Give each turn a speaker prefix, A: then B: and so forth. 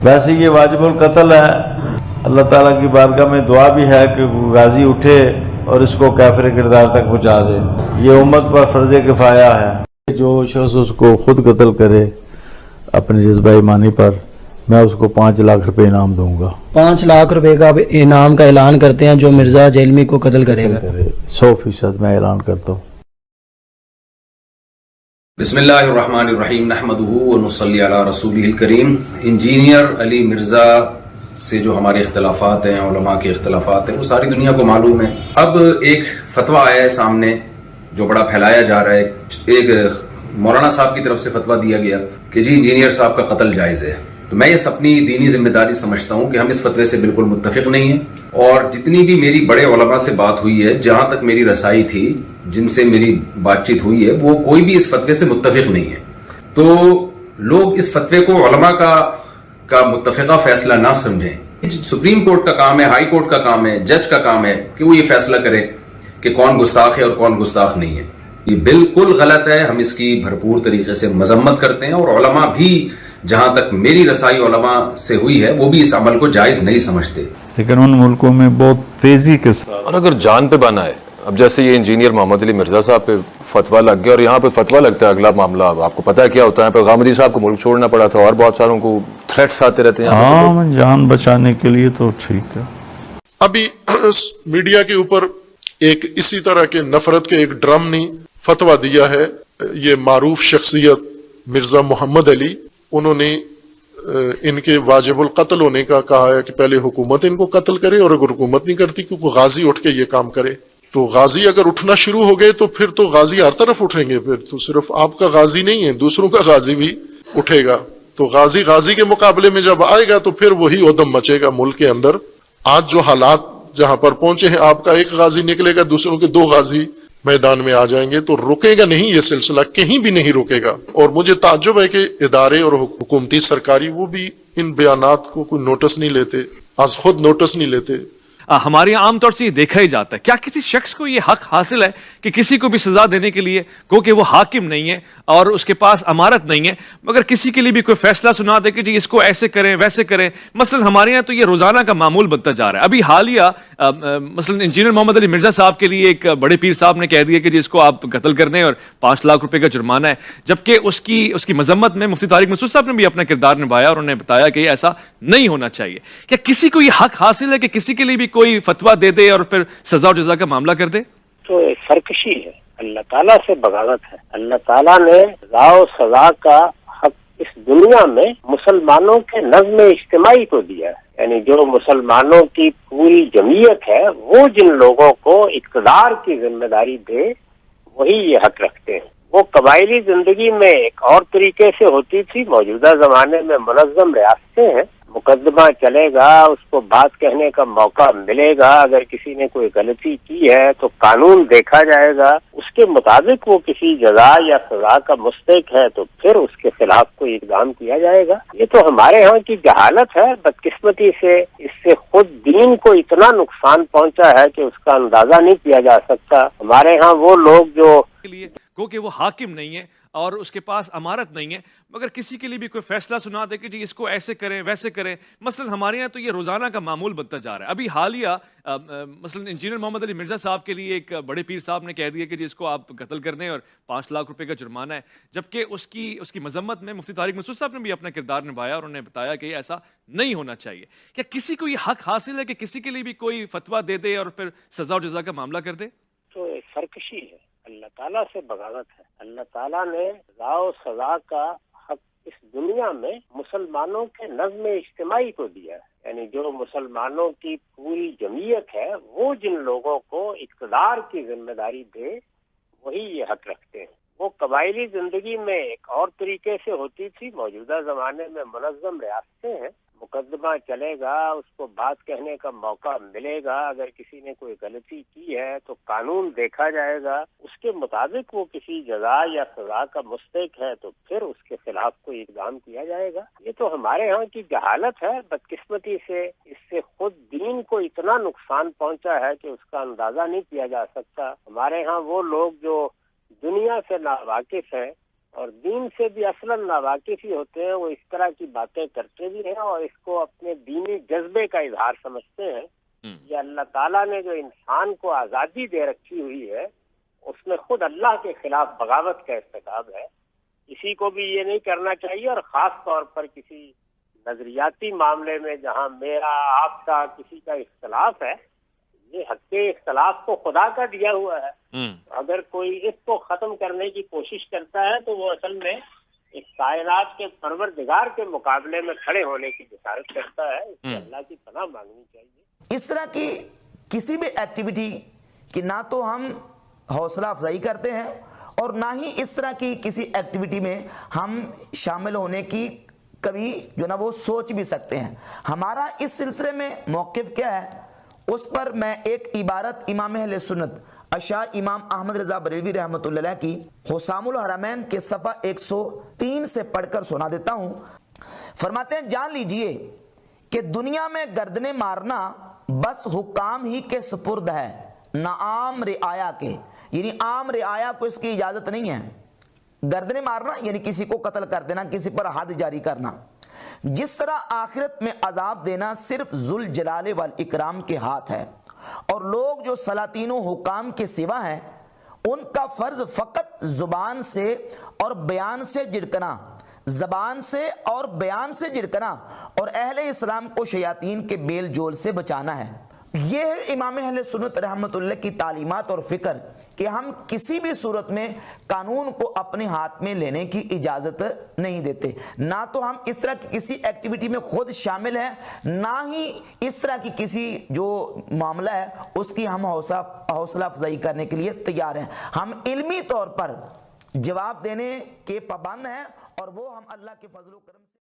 A: वैसे ये वाजिबुल कत्ल है। अल्लाह ताला की बारगाह में दुआ भी है कि गाजी उठे और इसको काफिर किरदार तक पहुँचा दे। ये उम्मत पर फर्ज किफाया है। जो शख्स उसको खुद कत्ल करे अपने जज्बा ईमानी पर, मैं उसको 5 लाख रुपए इनाम दूंगा।
B: 5 लाख रुपए का इनाम का ऐलान करते हैं जो मिर्जा जेलमी को कत्ल करेगा।
A: 100% मैं ऐलान करता हूँ।
C: बिस्मिल्लाहिर्रहमानिर्रहीम नहमदुहु व नुसल्ली अला रसूलिहिल करीम। इंजीनियर अली मिर्ज़ा से जो हमारे इख्तिलाफात हैं, उलमा के इख्तिलाफात हैं, वो सारी दुनिया को मालूम है। अब एक फतवा आया है सामने जो बड़ा फैलाया जा रहा है। एक मौलाना साहब की तरफ से फतवा दिया गया कि जी इंजीनियर साहब का कत्ल जायज़ है। तो मैं ये अपनी दीनी जिम्मेदारी समझता हूँ कि हम इस फतवे से बिल्कुल मुत्तफिक नहीं हैं। और जितनी भी मेरी बड़े उलमा से बात हुई है, जहां तक मेरी रसाई थी, जिनसे मेरी बातचीत हुई है, वो कोई भी इस फतवे से मुत्तफिक नहीं है। तो लोग इस फतवे को उलमा का मुत्तफिका फैसला ना समझें। सुप्रीम कोर्ट का काम है, हाई कोर्ट का काम है, जज का काम है कि वो ये फैसला करे कि कौन गुस्ताख है और कौन गुस्ताख नहीं है। ये बिल्कुल गलत है। हम इसकी भरपूर तरीके से मजम्मत करते हैं और उलमा भी, जहां तक मेरी रसाई उलमा से हुई है, वो भी इस अमल को जायज नहीं समझते।
A: लेकिन उन मुल्कों में बहुत तेजी के साथ,
D: और अगर जान पे बना है, अब जैसे ये इंजीनियर मोहम्मद अली मिर्जा साहब पे फतवा लग गया और यहाँ पे फतवा लगता है, अगला मामला अब आपको पता है क्या होता है। पैगामदी साहब को मुल्क छोड़ना पड़ा था और बहुत सारों को थ्रेट्स आते रहते हैं।
A: हाँ, जान बचाने के लिए तो ठीक है।
E: अभी मीडिया के ऊपर एक इसी तरह के नफरत के एक ड्रम ने फतवा दिया है। ये मारूफ शख्सियत मिर्जा मोहम्मद अली, उन्होंने इनके वाजिबुल कत्ल होने का कहा है कि पहले हुकूमत इनको कत्ल करे, और अगर हुकूमत नहीं करती कि गाजी उठ के ये काम करे। तो गाजी अगर उठना शुरू हो गए तो फिर तो गाजी हर तरफ उठेंगे। फिर तो सिर्फ आपका गाजी नहीं है, दूसरों का गाजी भी उठेगा। तो गाजी के मुकाबले में जब आएगा तो फिर वही उद्यम मचेगा मुल्क के अंदर। आज जो हालात जहां पर पहुंचे हैं, आपका एक गाजी निकलेगा, दूसरों के 2 गाजी मैदान में आ जाएंगे, तो रुकेगा नहीं, ये सिलसिला कहीं भी नहीं रुकेगा। और मुझे ताज्जुब है कि इदारे और हुकूमती सरकारी वो भी इन बयानात को कोई नोटिस नहीं लेते, आज खुद नोटिस नहीं लेते।
F: हमारे यहाँ आमतौर से ये देखा ही जाता है, क्या किसी शख्स को ये हक हासिल है कि किसी को भी सजा देने के लिए, क्योंकि वो हाकिम नहीं है और उसके पास अमारत नहीं है, मगर किसी के लिए भी कोई फैसला सुना दे कि जी इसको ऐसे करें वैसे करें। मसलन हमारे यहाँ तो ये रोजाना का मामूल बनता जा रहा है। अभी हालिया मसलन इंजीनियर मोहम्मद अली मिर्जा साहब के लिए एक बड़े पीर साहब ने कह दिया कि जी इसको आप कत्ल कर दें और 5 लाख रुपए का जुर्माना है, जबकि उसकी मजम्मत में मुफ्ती तारिक मसूद साहब ने भी अपना किरदार निभाया और उन्होंने बताया कि ऐसा नहीं होना चाहिए। क्या किसी को ये हक हासिल है कि किसी के लिए भी कोई फतवा दे दे और फिर सजा और जजा का मामला कर दे?
G: तो सरकशी है, अल्लाह ताला से बगावत है। अल्लाह ताला ने सजा और सजा का हक इस दुनिया में मुसलमानों के नज़्म इज्तिमाई को दिया है। यानी जो मुसलमानों की पूरी जमीयत है, वो जिन लोगों को इक़्तिदार की जिम्मेदारी दे, वही ये हक रखते हैं। वो कबायली जिंदगी में एक और तरीके से होती थी। मौजूदा जमाने में मुनज़्ज़म रियासतें हैं, मुकदमा चलेगा, उसको बात कहने का मौका मिलेगा। अगर किसी ने कोई गलती की है तो कानून देखा जाएगा, उसके मुताबिक वो किसी जजा या सजा का मुस्तहिक है तो फिर उसके खिलाफ कोई इक़दाम किया जाएगा। ये तो हमारे यहाँ की जहालत है। बदकिस्मती से इससे खुद दीन को इतना नुकसान पहुंचा है कि उसका अंदाजा नहीं किया जा सकता। हमारे यहाँ वो लोग जो
F: क्योंकि वो हाकिम नहीं है और उसके पास अमारत नहीं है, मगर किसी के लिए भी कोई फैसला सुना दे कि जी इसको ऐसे करें वैसे करें। मसलन हमारे यहाँ तो ये रोजाना का मामूल बनता जा रहा है। अभी हालिया मसलन इंजीनियर मोहम्मद अली मिर्जा साहब के लिए एक बड़े पीर साहब ने कह दिया कि जी इसको आप कत्ल कर दें और 5 लाख रुपए का जुर्माना है, जबकि उसकी मजम्मत में मुफ्ती तारिक मसूद साहब ने भी अपना किरदार निभाया और उन्होंने बताया कि ऐसा नहीं होना चाहिए। क्या किसी को ये हक हासिल है कि किसी के लिए भी कोई फतवा दे दे और फिर सजा और जजा का मामला कर दे?
G: तो सरकशी है, अल्लाह ताला से बगावत है। अल्लाह ताला ने सजा और सजा का हक इस दुनिया में मुसलमानों के नज़्म इज्तिमाई को दिया है। यानी जो मुसलमानों की पूरी जमीयत है, वो जिन लोगों को इक़्तिदार की जिम्मेदारी दे, वही ये हक रखते हैं। वो कबायली जिंदगी में एक और तरीके से होती थी। मौजूदा जमाने में मुनज़्ज़म रियासतें हैं, मुकदमा चलेगा, उसको बात कहने का मौका मिलेगा। अगर किसी ने कोई गलती की है तो कानून देखा जाएगा, उसके मुताबिक वो किसी जजा या सजा का मुस्तहिक है तो फिर उसके खिलाफ कोई इक़दाम किया जाएगा। ये तो हमारे यहाँ की जहालत है। बदकिस्मती से इससे खुद दीन को इतना नुकसान पहुंचा है कि उसका अंदाजा नहीं किया जा सकता। हमारे यहाँ वो लोग जो दुनिया से नावाकिफ हैं, اور دین سے بھی اصلاً ناواقف ہی ہوتے ہیں، وہ اس طرح کی باتیں کرتے بھی ہیں اور اس کو اپنے دینی جذبے کا اظہار سمجھتے ہیں۔ یہ اللہ تعالیٰ نے جو انسان کو آزادی دے رکھی ہوئی ہے، اس میں خود اللہ کے خلاف بغاوت کا ارتکاب ہے۔ کسی کو بھی یہ نہیں کرنا چاہیے، اور خاص طور پر کسی نظریاتی معاملے میں جہاں میرا آپ کا کسی کا اختلاف ہے، یہ حق کے اختلاف کو خدا کا دیا ہوا ہے۔ اگر کوئی اس کو ختم کرنے کی کوشش کرتا ہے تو وہ اصل میں اس کائنات کے پروردگار کے مقابلے میں کھڑے ہونے کی جسارت کرتا ہے۔ اس سے اللہ کی پناہ مانگنی چاہیے۔
H: اس طرح کی کسی بھی ایکٹیویٹی کی نہ تو ہم حوصلہ افزائی کرتے ہیں اور نہ ہی اس طرح کی کسی ایکٹیویٹی میں ہم شامل ہونے کی کبھی جو نا وہ سوچ بھی سکتے ہیں۔ ہمارا اس سلسلے میں موقف کیا ہے، اس پر میں ایک عبارت امام اہل سنت اشاع امام احمد رضا بریلوی رحمۃ اللہ علیہ کی حسام الحرمین کے صفحہ 103 سے پڑھ کر سنا دیتا ہوں۔ فرماتے ہیں، جان لیجئے کہ دنیا میں گردنیں مارنا بس حکام ہی کے سپرد ہے، نہ عام رعایا کے، یعنی عام رعایا کو اس کی اجازت نہیں ہے۔ گردنیں مارنا یعنی کسی کو قتل کر دینا، کسی پر حد جاری کرنا۔ جس طرح آخرت میں عذاب دینا صرف ذوالجلال والاکرام کے ہاتھ ہے، اور لوگ جو سلاطین و حکام کے سوا ہیں ان کا فرض فقط زبان سے اور بیان سے جھڑکنا، زبان سے اور بیان سے جھڑکنا، اور اہل اسلام کو شیاطین کے بیل جول سے بچانا ہے۔ یہ ہے امام اہل سنت رحمۃ اللہ کی تعلیمات اور فکر کہ ہم کسی بھی صورت میں قانون کو اپنے ہاتھ میں لینے کی اجازت نہیں دیتے، نہ تو ہم اس طرح کی کسی ایکٹیویٹی میں خود شامل ہیں، نہ ہی اس طرح کی کسی جو معاملہ ہے اس کی ہم حوصلہ افزائی کرنے کے لیے تیار ہیں۔ ہم علمی طور پر جواب دینے کے پابند ہیں، اور وہ ہم اللہ کے فضل و کرم سے